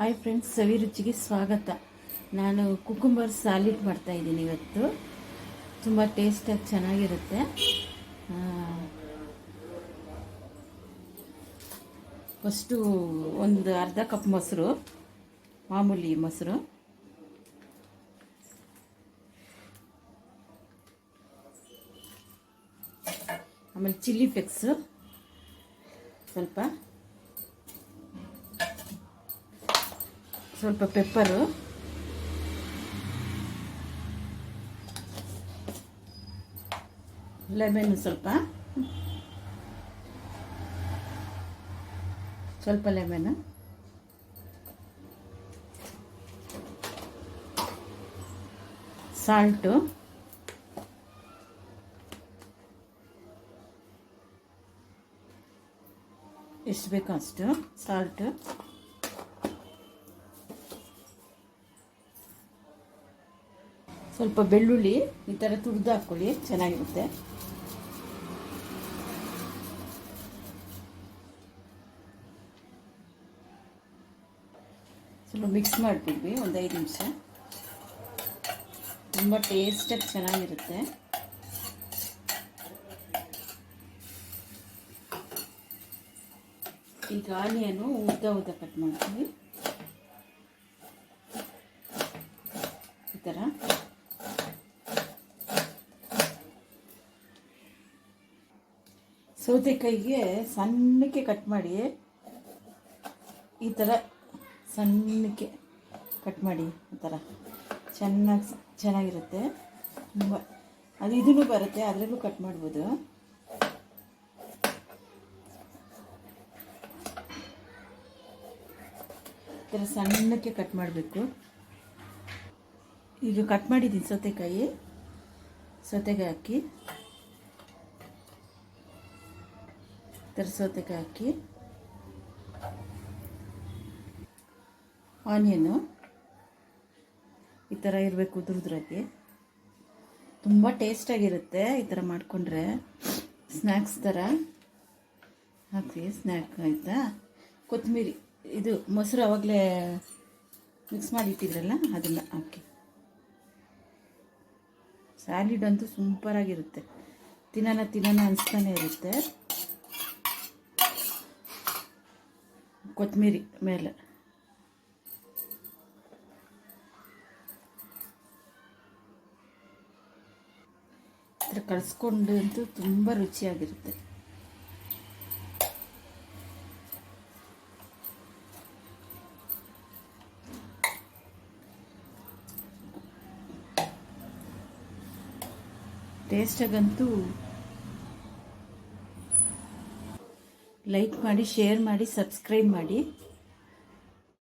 Hi friends, ಸವಿ ರುಚಿಗೆ ಸ್ವಾಗತ. ನಾನು ಕುಕುಂಬರ್ ಸಾಲಿಡ್ ಮಾಡ್ತಾಯಿದ್ದೀನಿ ಇವತ್ತು. ತುಂಬ ಟೇಸ್ಟಾಗಿ ಚೆನ್ನಾಗಿರುತ್ತೆ. ಫಸ್ಟು ಒಂದು ಅರ್ಧ ಕಪ್ ಮೊಸರು, ಮಾಮೂಲಿ ಮೊಸರು, ಆಮೇಲೆ ಚಿಲ್ಲಿ ಫ್ಲೆಕ್ಸು ಸ್ವಲ್ಪ ಪೆಪ್ಪರು, ಲೆಮನ್ ಸ್ವಲ್ಪ ಲೆಮನ್, ಸಾಲ್ಟು, ಎಷ್ಟು ಬೇಕೋ ಅಷ್ಟು ಸಾಲ್ಟು, ಸ್ವಲ್ಪ ಬೆಳ್ಳುಳ್ಳಿ ಈ ಥರ ತುರಿದು ಹಾಕ್ಕೊಳ್ಳಿ, ಚೆನ್ನಾಗಿರುತ್ತೆ. ಸ್ವಲ್ಪ ಮಿಕ್ಸ್ ಮಾಡಿಬಿಡ್ವಿ ಒಂದು 5 ನಿಮಿಷ. ತುಂಬ ಟೇಸ್ಟಾಗಿ ಚೆನ್ನಾಗಿರುತ್ತೆ. ಈಗ ಆನಿಯನು ಉದ್ದ ಕಟ್ ಮಾಡ್ತೀವಿ ಈ ಥರ. ಸೌತೆಕಾಯಿಗೆ ಸಣ್ಣಕ್ಕೆ ಕಟ್ ಮಾಡಿ, ಈ ಥರ ಸಣ್ಣಕ್ಕೆ ಕಟ್ ಮಾಡಿ, ಈ ಥರ ಚೆನ್ನಾಗಿರುತ್ತೆ. ತುಂಬ ಅದು ಇದೂ ಬರುತ್ತೆ, ಅದರಲ್ಲೂ ಕಟ್ ಮಾಡ್ಬೋದು. ಈ ಥರ ಸಣ್ಣಕ್ಕೆ ಕಟ್ ಮಾಡಬೇಕು. ಈಗ ಕಟ್ ಮಾಡಿದ್ದೀನಿ ಸೌತೆಕಾಯಿ ಹಾಕಿ, ಸೌತೆಕಾಯಿ ಹಾಕಿ, ಆನಿಯನು ಈ ಥರ ಇರಬೇಕು ಉದುರುದ್ರಾಗಿ. ತುಂಬ ಟೇಸ್ಟಾಗಿರುತ್ತೆ ಈ ಥರ ಮಾಡಿಕೊಂಡ್ರೆ. ಸ್ನ್ಯಾಕ್ಸ್ ಥರ ಹಾಕಿ, ಸ್ನ್ಯಾಕ್ ಆಯಿತಾ. ಕೊತ್ತಂಬರಿ, ಇದು ಮೊಸರು ಆವಾಗಲೇ ಮಿಕ್ಸ್ ಮಾಡಿ ಇಟ್ಟಿದ್ರಲ್ಲ ಅದನ್ನು ಹಾಕಿ. ಸ್ಯಾಲಿಡ್ ಅಂತೂ ಸೂಪರಾಗಿರುತ್ತೆ, ತಿನ್ನೋಣ ಅನಿಸ್ತಾನೆ ಇರುತ್ತೆ. ಕೊತ್ತಂಬರಿ ಮೇಲೆ ಕಳಿಸ್ಕೊಂಡು ಅಂತೂ ತುಂಬ ರುಚಿಯಾಗಿರುತ್ತೆ. ಟೇಸ್ಟಾಗಂತೂ ಲೈಕ್ ಮಾಡಿ, ಶೇರ್ ಮಾಡಿ, ಸಬ್ಸ್ಕ್ರೈಬ್ ಮಾಡಿ.